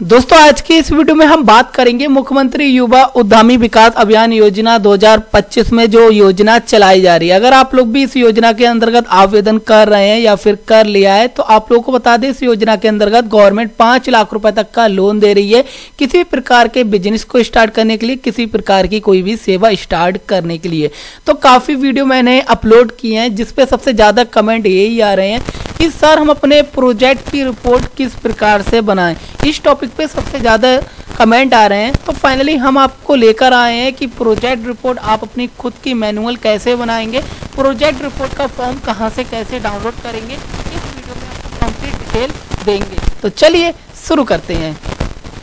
दोस्तों आज की इस वीडियो में हम बात करेंगे मुख्यमंत्री युवा उद्यमी विकास अभियान योजना 2025 में जो योजना चलाई जा रही है। अगर आप लोग भी इस योजना के अंतर्गत आवेदन कर रहे हैं या फिर कर लिया है तो आप लोगों को बता दें, इस योजना के अंतर्गत गवर्नमेंट 5 लाख रुपए तक का लोन दे रही है किसी भी प्रकार के बिजनेस को स्टार्ट करने के लिए, किसी प्रकार की कोई भी सेवा स्टार्ट करने के लिए। तो काफी वीडियो मैंने अपलोड किए हैं जिसपे सबसे ज्यादा कमेंट यही आ रहे हैं कि सर हम अपने प्रोजेक्ट की रिपोर्ट किस प्रकार से बनाएं। इस टॉपिक पे सबसे ज़्यादा कमेंट आ रहे हैं। तो फाइनली हम आपको लेकर आए हैं कि प्रोजेक्ट रिपोर्ट आप अपनी खुद की मैनुअल कैसे बनाएंगे, प्रोजेक्ट रिपोर्ट का फॉर्म कहां से कैसे डाउनलोड करेंगे, इस वीडियो में आपको कंप्लीट डिटेल देंगे। तो चलिए शुरू करते हैं।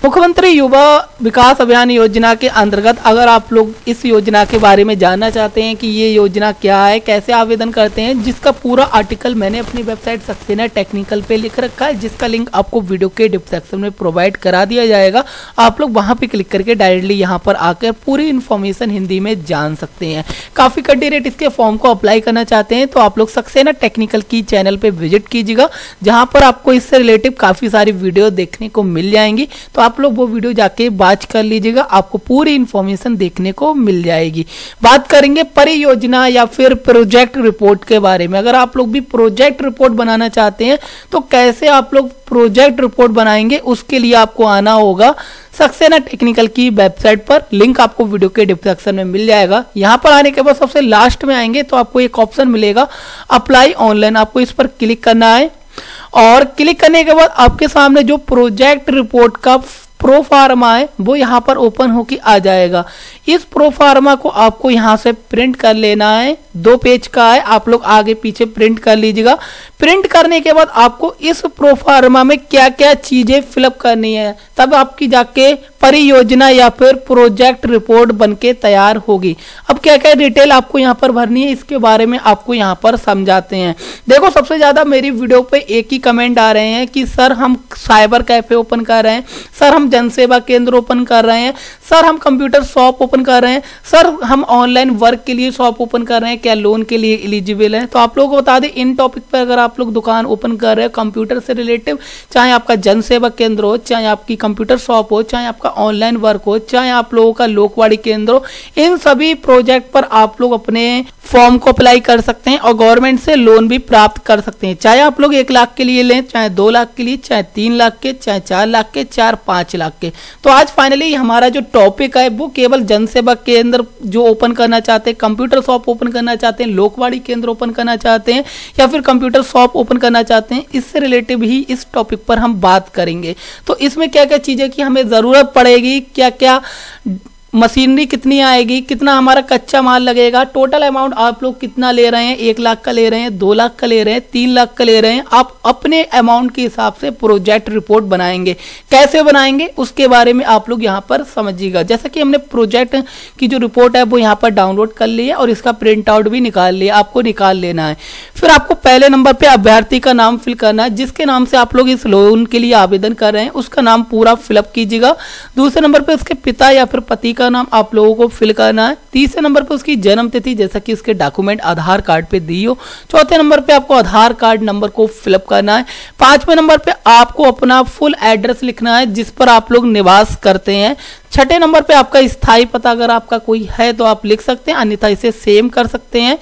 मुख्यमंत्री युवा विकास अभियान योजना के अंतर्गत अगर आप लोग इस योजना के बारे में जानना चाहते हैं कि ये योजना क्या है, कैसे आवेदन करते हैं, जिसका पूरा आर्टिकल मैंने अपनी वेबसाइट सक्सेना टेक्निकल पे लिख रखा है, जिसका लिंक आपको वीडियो के डिस्क्रिप्शन में प्रोवाइड करा दिया जाएगा। आप लोग वहां पे क्लिक करके डायरेक्टली यहाँ पर आकर पूरी इन्फॉर्मेशन हिंदी में जान सकते हैं। काफी कड़ी रेट इसके फॉर्म को अप्लाई करना चाहते हैं तो आप लोग सक्सेना टेक्निकल की चैनल पे विजिट कीजिएगा, जहां पर आपको इससे रिलेटिव काफी सारी वीडियो देखने को मिल जाएंगी। तो आप लोग वो वीडियो जाके वॉच कर लीजिएगा, आपको पूरी इंफॉर्मेशन देखने को मिल जाएगी। बात करेंगे परियोजना या फिर प्रोजेक्ट रिपोर्ट के बारे में। अगर आप लोग भी प्रोजेक्ट रिपोर्ट बनाना चाहते हैं तो कैसे आप लोग प्रोजेक्ट रिपोर्ट बनाएंगे, उसके लिए आपको आना होगा सक्सेना टेक्निकल की वेबसाइट पर। लिंक आपको वीडियो के डिस्क्रिप्शन में मिल जाएगा। यहां पर आने के बाद सबसे लास्ट में आएंगे तो आपको एक ऑप्शन मिलेगा अप्लाई ऑनलाइन, आपको इस पर क्लिक करना है और क्लिक करने के बाद आपके सामने जो प्रोजेक्ट रिपोर्ट का प्रो फार्मा है वो यहाँ पर ओपन होके आ जाएगा। इस प्रो फार्मा को आपको यहाँ से प्रिंट कर लेना है, 2 पेज का है, आप लोग आगे पीछे प्रिंट कर लीजिएगा। प्रिंट करने के बाद आपको इस प्रो फार्मा में क्या क्या चीजें फिलअप करनी है, तब आपकी जाके परियोजना या फिर प्रोजेक्ट रिपोर्ट बनके तैयार होगी। अब क्या क्या डिटेल आपको यहाँ पर भरनी है इसके बारे में आपको यहाँ पर समझाते हैं। देखो सबसे ज्यादा मेरी वीडियो पे एक ही कमेंट आ रहे हैं कि सर हम साइबर कैफे ओपन कर रहे हैं, सर हम जनसेवा केंद्र ओपन कर रहे हैं, सर हम कंप्यूटर शॉप ओपन कर रहे हैं, सर हम ऑनलाइन वर्क के लिए शॉप ओपन कर रहे हैं, क्या लोन के लिए एलिजिबल है। तो आप लोगों को बता दें, इन टॉपिक पर अगर आप लोग दुकान ओपन कर रहे हैं कंप्यूटर से रिलेटिव, चाहे आपका जनसेवा केंद्र हो, चाहे आपकी कंप्यूटर शॉप हो, चाहे आपका ऑनलाइन वर्क हो, चाहे आप लोगों का लोकवाड़ी केंद्र हो, इन सभी प्रोजेक्ट पर आप लोग अपने फॉर्म को अप्लाई कर सकते हैं और गवर्नमेंट से लोन भी प्राप्त कर सकते हैं। चाहे आप लोग 1 लाख के लिए लें, चाहे 2 लाख के लिए, चाहे 3 लाख के, चाहे 4 लाख के, 4-5 लाख के। तो आज फाइनली हमारा जो टॉपिक है वो केवल जनसेवा केंद्र जो ओपन करना चाहते हैं, कंप्यूटर शॉप ओपन करना चाहते हैं, लोकवाड़ी केंद्र ओपन करना चाहते हैं या फिर कंप्यूटर शॉप ओपन करना चाहते हैं, इससे रिलेटिव ही इस टॉपिक पर हम बात करेंगे। तो इसमें क्या क्या चीजें की हमें जरूरत पड़ेगी, क्या क्या मशीनरी कितनी आएगी, कितना हमारा कच्चा माल लगेगा, टोटल अमाउंट आप लोग कितना ले रहे हैं, 1 लाख का ले रहे हैं, 2 लाख का ले रहे हैं, 3 लाख का ले रहे हैं, आप अपने अमाउंट के हिसाब से प्रोजेक्ट रिपोर्ट बनाएंगे। कैसे बनाएंगे उसके बारे में आप लोग यहाँ पर समझिएगा। जैसा कि हमने प्रोजेक्ट की जो रिपोर्ट है वो यहाँ पर डाउनलोड कर ली है और इसका प्रिंट आउट भी निकाल लिया, आपको निकाल लेना है। फिर आपको पहले नंबर पे अभ्यर्थी का नाम फिल करना है, जिसके नाम से आप लोग इस लोन के लिए आवेदन कर रहे हैं उसका नाम पूरा फिलअप कीजिएगा। दूसरे नंबर पे उसके पिता या फिर पति का नाम आप लोगों को फिल करना है। तीसरे नंबर पे उसकी जन्म तिथि जैसा कि उसके डॉक्यूमेंट आधार कार्ड पे दी हो। चौथे नंबर पे आपको आधार कार्ड नंबर को फिलअप करना है। 5वें नंबर पे आपको अपना फुल एड्रेस लिखना है जिस पर आप लोग निवास करते हैं। 6ठे नंबर पे आपका स्थायी पता अगर आपका कोई है तो आप लिख सकते हैं, अन्यथा इसे सेम कर सकते हैं।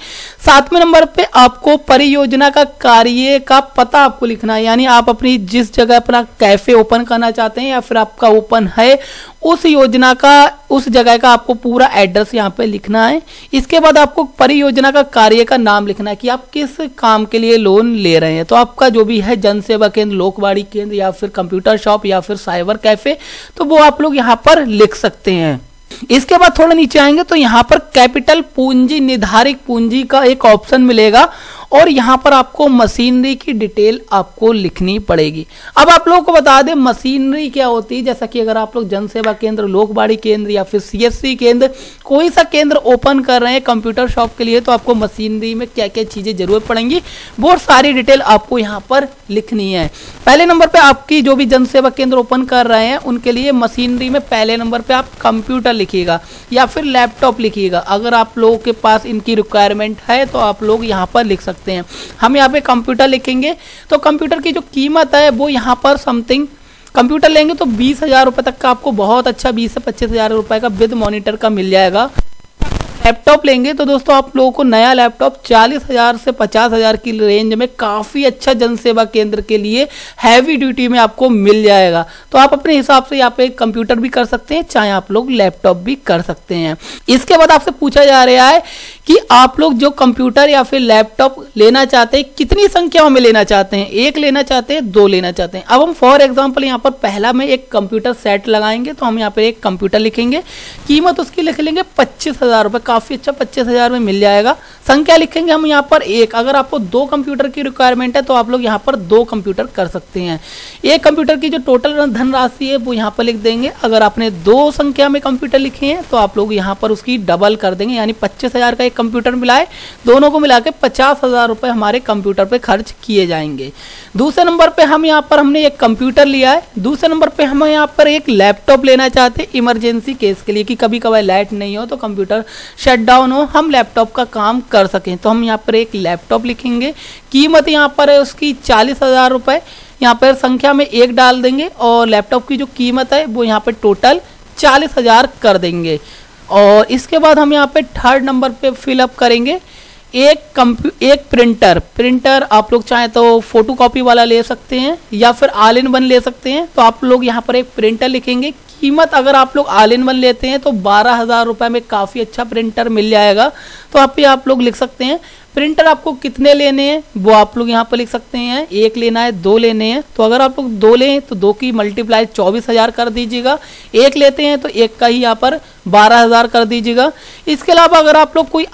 7वें नंबर पे आपको परियोजना का कार्य का पता आपको लिखना है, यानी आप अपनी जिस जगह अपना कैफे ओपन करना चाहते हैं या फिर आपका ओपन है उस योजना का, उस जगह का आपको पूरा एड्रेस यहाँ पे लिखना है। इसके बाद आपको परियोजना का कार्य का नाम लिखना है कि आप किस काम के लिए लोन ले रहे हैं। तो आपका जो भी है जनसेवा केंद्र, लोकवाड़ी केंद्र या फिर कंप्यूटर शॉप या फिर साइबर कैफे, तो वो आप लोग यहाँ पर लिख सकते हैं। इसके बाद थोड़ा नीचे आएंगे तो यहाँ पर कैपिटल पूंजी, निर्धारित पूंजी का एक ऑप्शन मिलेगा और यहाँ पर आपको मशीनरी की डिटेल आपको लिखनी पड़ेगी। अब आप लोगों को बता दें मशीनरी क्या होती है। जैसा कि अगर आप लोग जनसेवा केंद्र, लोकवाड़ी केंद्र या फिर सीएससी केंद्र, कोई सा केंद्र ओपन कर रहे हैं कंप्यूटर शॉप के लिए, तो आपको मशीनरी में क्या क्या चीजें जरूरत पड़ेंगी वो सारी डिटेल आपको यहाँ पर लिखनी है। पहले नंबर पे आपकी जो भी जनसेवा केंद्र ओपन कर रहे हैं उनके लिए मशीनरी में पहले नंबर पे आप कंप्यूटर लिखिएगा या फिर लैपटॉप लिखिएगा। अगर आप लोगों के पास इनकी रिक्वायरमेंट है तो आप लोग यहाँ पर लिख सकते हैं। हम यहाँ पे कंप्यूटर लिखेंगे तो कंप्यूटर की जो कीमत है वो यहाँ पर समथिंग कंप्यूटर लेंगे तो 20,000 रुपये तक का आपको बहुत अच्छा 20 से 25,000 रुपये का विद मॉनिटर का मिल जाएगा। लैपटॉप लेंगे तो दोस्तों आप लोगों को नया लैपटॉप 40,000 से 50,000 की रेंज में काफ़ी अच्छा जनसेवा केंद्र के लिए हैवी ड्यूटी में आपको मिल जाएगा। तो आप अपने हिसाब से यहाँ पे कंप्यूटर भी कर सकते हैं, चाहे आप लोग लैपटॉप भी कर सकते हैं। इसके बाद आपसे पूछा जा रहा है कि आप लोग जो कंप्यूटर या फिर लैपटॉप लेना चाहते हैं कितनी संख्याओं में लेना चाहते हैं, 1 लेना चाहते हैं, 2 लेना चाहते हैं। अब हम फॉर एग्जांपल यहाँ पर पहला में एक कंप्यूटर सेट लगाएंगे तो हम यहाँ पर एक कंप्यूटर लिखेंगे, कीमत उसकी लिख लेंगे 25,000 रुपये, काफ़ी अच्छा 25,000 में मिल जाएगा। संख्या लिखेंगे हम यहाँ पर 1, अगर आपको 2 कंप्यूटर की रिक्वायरमेंट है तो आप लोग यहाँ पर 2 कंप्यूटर कर सकते हैं। एक कंप्यूटर की जो टोटल धनराशि है वो यहाँ पर लिख देंगे। अगर आपने 2 संख्या में कंप्यूटर लिखे हैं तो आप लोग यहाँ पर उसकी डबल कर देंगे, यानी 25,000 का एक कंप्यूटर मिलाए, दोनों को मिला के 50,000 रुपये हमारे कंप्यूटर पे खर्च किए जाएंगे। दूसरे नंबर पे हम यहाँ पर हमने एक कंप्यूटर लिया है, दूसरे नंबर पे हम यहाँ पर एक लैपटॉप लेना चाहते हैं इमरजेंसी केस के लिए कि कभी कभार लाइट नहीं हो तो कंप्यूटर शट डाउन हो, हम लैपटॉप का काम कर सकें। तो हम यहाँ पर एक लैपटॉप लिखेंगे, कीमत यहाँ पर है उसकी 40,000 रुपये, यहाँ पर संख्या में 1 डाल देंगे और लैपटॉप की जो कीमत है वो यहाँ पर टोटल 40,000 कर देंगे। और इसके बाद हम यहाँ पे थर्ड नंबर पे फिलअप करेंगे एक प्रिंटर आप लोग चाहें तो फोटो कॉपी वाला ले सकते हैं या फिर ऑल इन वन ले सकते हैं। तो आप लोग यहाँ पर एक प्रिंटर लिखेंगे, कीमत अगर आप लोग ऑल इन वन लेते हैं तो 12,000 रुपये में काफ़ी अच्छा प्रिंटर मिल जाएगा। तो आप लोग लिख सकते हैं प्रिंटर आपको कितने लेने हैं वो आप लोग यहाँ पर लिख सकते हैं, 1 लेना है, 2 लेने हैं। तो अगर आप लोग 2 लें तो 2 की मल्टीप्लाई 24,000 कर दीजिएगा, 1 लेते हैं तो 1 का ही यहाँ पर 12,000 कर दीजिएगा। इसके अलावा अगर आप लोग कोई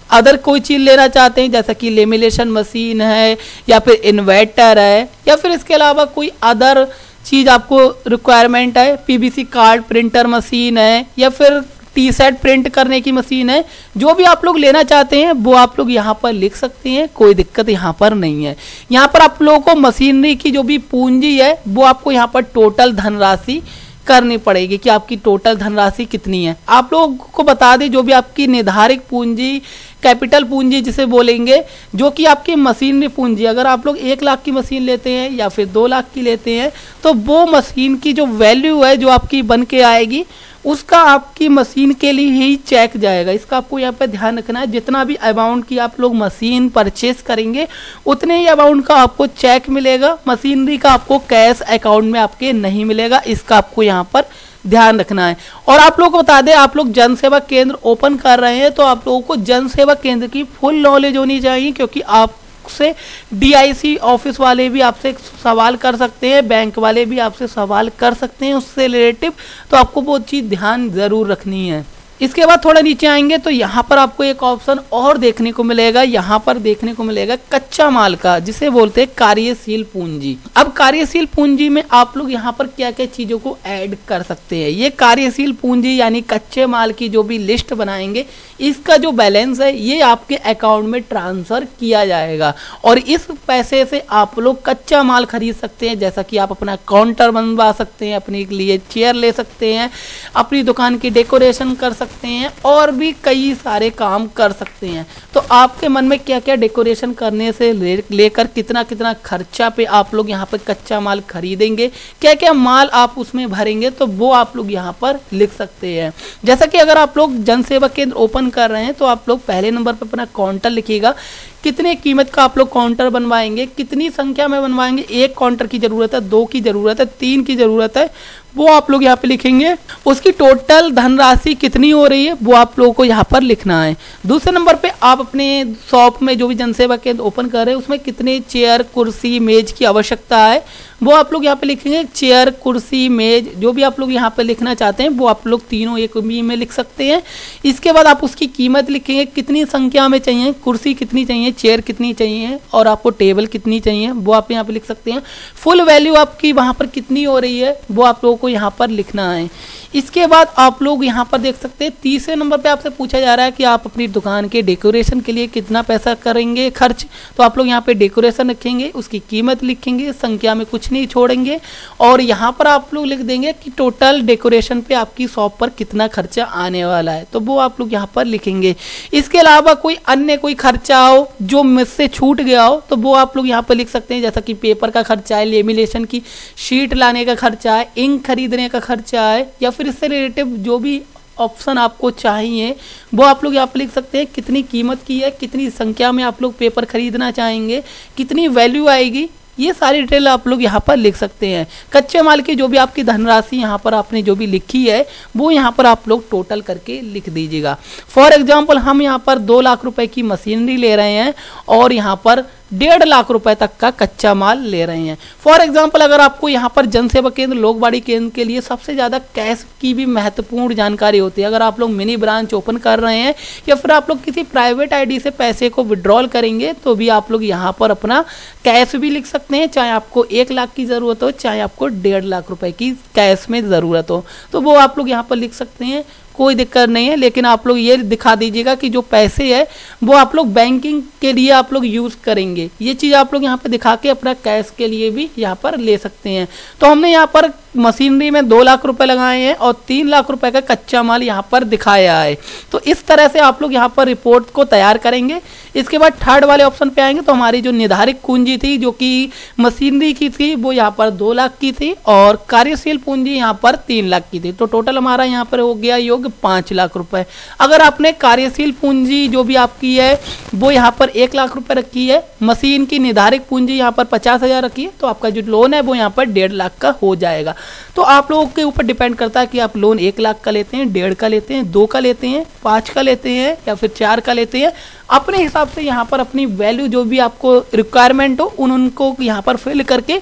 अदर कोई चीज़ लेना चाहते हैं जैसा कि लेमिनेशन मशीन है या फिर इन्वर्टर है या फिर इसके अलावा कोई अदर चीज़ आपको रिक्वायरमेंट है, पीवीसी कार्ड प्रिंटर मशीन है या फिर टी शर्ट प्रिंट करने की मशीन है, जो भी आप लोग लेना चाहते हैं वो आप लोग यहाँ पर लिख सकते हैं, कोई दिक्कत यहाँ पर नहीं है। यहाँ पर आप लोगों को मशीनरी की जो भी पूंजी है वो आपको यहाँ पर टोटल धनराशि करनी पड़ेगी कि आपकी टोटल धनराशि कितनी है। आप लोगों को बता दें जो भी आपकी निर्धारित पूंजी कैपिटल पूंजी जिसे बोलेंगे, जो कि आपकी मशीनरी पूंजी, अगर आप लोग 1 लाख की मशीन लेते हैं या फिर 2 लाख की लेते हैं तो वो मशीन की जो वैल्यू है जो आपकी बन के आएगी उसका आपकी मशीन के लिए ही चेक जाएगा। इसका आपको यहाँ पे ध्यान रखना है, जितना भी अमाउंट की आप लोग मशीन परचेस करेंगे उतने ही अमाउंट का आपको चेक मिलेगा, मशीनरी का आपको कैश अकाउंट में आपके नहीं मिलेगा। इसका आपको यहाँ पर ध्यान रखना है। और आप लोगों को बता दें आप लोग जन सेवा केंद्र ओपन कर रहे हैं तो आप लोगों को जन सेवा केंद्र की फुल नॉलेज होनी चाहिए, क्योंकि आपसे DIC ऑफिस वाले भी आपसे सवाल कर सकते हैं, बैंक वाले भी आपसे सवाल कर सकते हैं उससे रिलेटिव, तो आपको वो चीज़ ध्यान ज़रूर रखनी है। इसके बाद थोड़ा नीचे आएंगे तो यहाँ पर आपको एक ऑप्शन और देखने को मिलेगा, यहाँ पर देखने को मिलेगा कच्चा माल का, जिसे बोलते हैं कार्यशील पूंजी। अब कार्यशील पूंजी में आप लोग यहाँ पर क्या क्या चीज़ों को ऐड कर सकते हैं। ये कार्यशील पूंजी यानी कच्चे माल की जो भी लिस्ट बनाएंगे इसका जो बैलेंस है ये आपके अकाउंट में ट्रांसफर किया जाएगा और इस पैसे से आप लोग कच्चा माल खरीद सकते हैं, जैसा कि आप अपना काउंटर बनवा सकते हैं, अपने लिए चेयर ले सकते हैं, अपनी दुकान की डेकोरेशन कर सकते हैं और भी कई सारे काम कर सकते हैं। तो आपके मन में क्या क्या डेकोरेशन करने से लेकर कितना कितना खर्चा पे आप लोग यहाँ पर कच्चा माल खरीदेंगे, क्या क्या माल आप उसमें भरेंगे, तो वो आप लोग यहाँ पर लिख सकते हैं। जैसा कि अगर आप लोग जन सेवा केंद्र ओपन कर रहे हैं तो आप लोग पहले नंबर पर अपना काउंटर लिखिएगा, कितने कीमत का आप लोग काउंटर बनवाएंगे, कितनी संख्या में बनवाएंगे, 1 काउंटर की ज़रूरत है, 2 की ज़रूरत है, 3 की ज़रूरत है, वो आप लोग यहाँ पे लिखेंगे। उसकी टोटल धनराशि कितनी हो रही है वो आप लोगों को यहाँ पर लिखना है। दूसरे नंबर पे आप अपने शॉप में जो भी जनसेवा केंद्र ओपन कर रहे हैं उसमें कितने चेयर कुर्सी मेज की आवश्यकता है वो आप लोग यहाँ पे लिखेंगे। चेयर कुर्सी मेज जो भी आप लोग यहाँ पे लिखना चाहते हैं वो आप लोग तीनों एक में लिख सकते हैं। इसके बाद आप उसकी कीमत लिखेंगे, कितनी संख्या में चाहिए, कुर्सी कितनी चाहिए, चेयर कितनी चाहिए और आपको टेबल कितनी चाहिए वो आप यहाँ पे लिख सकते हैं। फुल वैल्यू आपकी वहाँ पर कितनी हो रही है वो आप लोगों को यहाँ पर लिखना है। इसके बाद आप लोग यहाँ पर देख सकते हैं तीसरे नंबर पे आपसे पूछा जा रहा है कि आप अपनी दुकान के डेकोरेशन के लिए कितना पैसा करेंगे खर्च। तो आप लोग यहाँ पे डेकोरेशन रखेंगे, उसकी कीमत लिखेंगे, संख्या में कुछ नहीं छोड़ेंगे और यहाँ पर आप लोग लिख देंगे कि टोटल डेकोरेशन पे आपकी शॉप पर कितना खर्चा आने वाला है, तो वो आप लोग यहाँ पर लिखेंगे। इसके अलावा कोई खर्चा हो जो मुझसे छूट गया हो तो वो आप लोग यहाँ पर लिख सकते हैं, जैसा कि पेपर का खर्चा है, लेमिनेशन की शीट लाने का खर्चा है, इंक खरीदने का खर्चा है, या फिर इससे रिलेटिव जो भी ऑप्शन आपको चाहिए वो आप लोग यहाँ पर लिख सकते हैं। कितनी कीमत की है, कितनी संख्या में आप लोग पेपर खरीदना चाहेंगे, कितनी वैल्यू आएगी, ये सारी डिटेल आप लोग यहाँ पर लिख सकते हैं। कच्चे माल की जो भी आपकी धनराशि यहाँ पर आपने जो भी लिखी है वो यहाँ पर आप लोग टोटल करके लिख दीजिएगा। फॉर एग्जांपल हम यहाँ पर 2 लाख रुपए की मशीनरी ले रहे हैं और यहाँ पर 1.5 लाख रुपए तक का कच्चा माल ले रहे हैं। फॉर एग्जांपल अगर आपको यहाँ पर जनसेवा केंद्र, लोकवाणी केंद्र के लिए सबसे ज़्यादा कैश की भी महत्वपूर्ण जानकारी होती है। अगर आप लोग मिनी ब्रांच ओपन कर रहे हैं या फिर आप लोग किसी प्राइवेट आईडी से पैसे को विड्रॉल करेंगे तो भी आप लोग यहाँ पर अपना कैश भी लिख सकते हैं, चाहे आपको 1 लाख की ज़रूरत हो, चाहे आपको 1.5 लाख रुपए की कैश में ज़रूरत हो, तो वो आप लोग यहाँ पर लिख सकते हैं, कोई दिक्कत नहीं है। लेकिन आप लोग ये दिखा दीजिएगा कि जो पैसे है वो आप लोग बैंकिंग के लिए आप लोग यूज़ करेंगे। ये चीज़ आप लोग यहाँ पर दिखा के अपना कैश के लिए भी यहाँ पर ले सकते हैं। तो हमने यहाँ पर मशीनरी में 2 लाख रुपए लगाए हैं और 3 लाख रुपए का कच्चा माल यहाँ पर दिखाया है। तो इस तरह से आप लोग यहाँ पर रिपोर्ट को तैयार करेंगे। इसके बाद थर्ड वाले ऑप्शन पे आएंगे तो हमारी जो निर्धारित पूंजी थी जो कि मशीनरी की थी वो यहाँ पर 2 लाख की थी और कार्यशील पूंजी यहाँ पर 3 लाख की थी। तो टोटल हमारा यहाँ पर हो गया योग 5 लाख रुपए। अगर आपने कार्यशील पूंजी जो भी आपकी है वो यहाँ पर 1 लाख रुपए रखी है, मशीन की निर्धारित पूंजी यहाँ पर 50,000 रखी है, तो आपका जो लोन है वो यहाँ पर 1.5 लाख का हो जाएगा। तो आप लोगों के ऊपर डिपेंड करता है कि आप लोन 1 लाख का लेते हैं, 1.5 का लेते हैं, 2 का लेते हैं, 5 का लेते हैं या फिर 4 का लेते हैं। अपने हिसाब से यहाँ पर अपनी वैल्यू जो भी आपको रिक्वायरमेंट हो उनको यहाँ पर फिल करके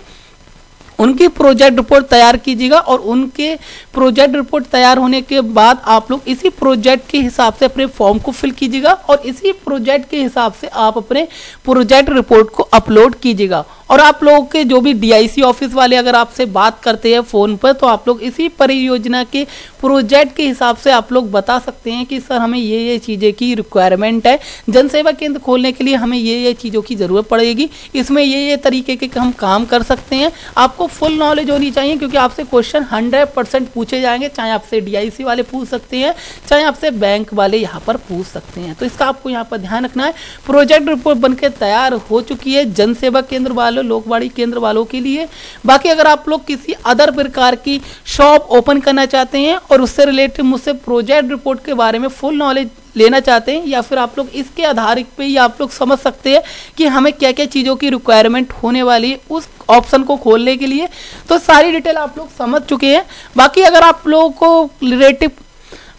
उनकी प्रोजेक्ट रिपोर्ट तैयार कीजिएगा और उनके प्रोजेक्ट रिपोर्ट तैयार होने के बाद आप लोग इसी प्रोजेक्ट के हिसाब से अपने फॉर्म को फिल कीजिएगा और इसी प्रोजेक्ट के हिसाब से आप अपने प्रोजेक्ट रिपोर्ट को अपलोड कीजिएगा। और आप लोगों के जो भी डीआईसी ऑफिस वाले अगर आपसे बात करते हैं फ़ोन पर तो आप लोग इसी परियोजना के प्रोजेक्ट के हिसाब से आप लोग बता सकते हैं कि सर हमें ये चीज़ें की रिक्वायरमेंट है, जनसेवा केंद्र खोलने के लिए हमें ये चीज़ों की ज़रूरत पड़ेगी, इसमें ये तरीके के हम काम कर सकते हैं। आपको फुल नॉलेज होनी चाहिए क्योंकि आपसे क्वेश्चन 100% पूछे जाएंगे, चाहे आपसे डीआईसी वाले पूछ सकते हैं, चाहे आपसे बैंक वाले यहाँ पर पूछ सकते हैं। तो इसका आपको यहाँ पर ध्यान रखना है। प्रोजेक्ट रिपोर्ट बनकर तैयार हो चुकी है जनसेवा केंद्र वालों, लोकवाणी केंद्र वालों के लिए। बाकी अगर आप लोग किसी अदर प्रकार की शॉप ओपन करना चाहते हैं और उससे रिलेटेड मुझसे प्रोजेक्ट रिपोर्ट के बारे में फुल नॉलेज लेना चाहते हैं या फिर आप लोग इसके आधारित पे ही आप लोग समझ सकते हैं कि हमें क्या क्या चीज़ों की रिक्वायरमेंट होने वाली है उस ऑप्शन को खोलने के लिए, तो सारी डिटेल आप लोग समझ चुके हैं। बाकी अगर आप लोगों को रिलेटिव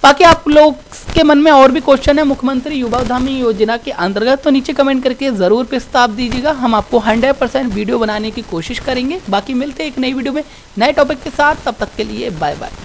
बाकी आप लोग के मन में और भी क्वेश्चन है मुख्यमंत्री युवा उद्यमी योजना के अंतर्गत तो नीचे कमेंट करके ज़रूर प्रस्ताव दीजिएगा। हम आपको 100% वीडियो बनाने की कोशिश करेंगे। बाकी मिलते हैं एक नई वीडियो में नए टॉपिक के साथ, तब तक के लिए बाय बाय।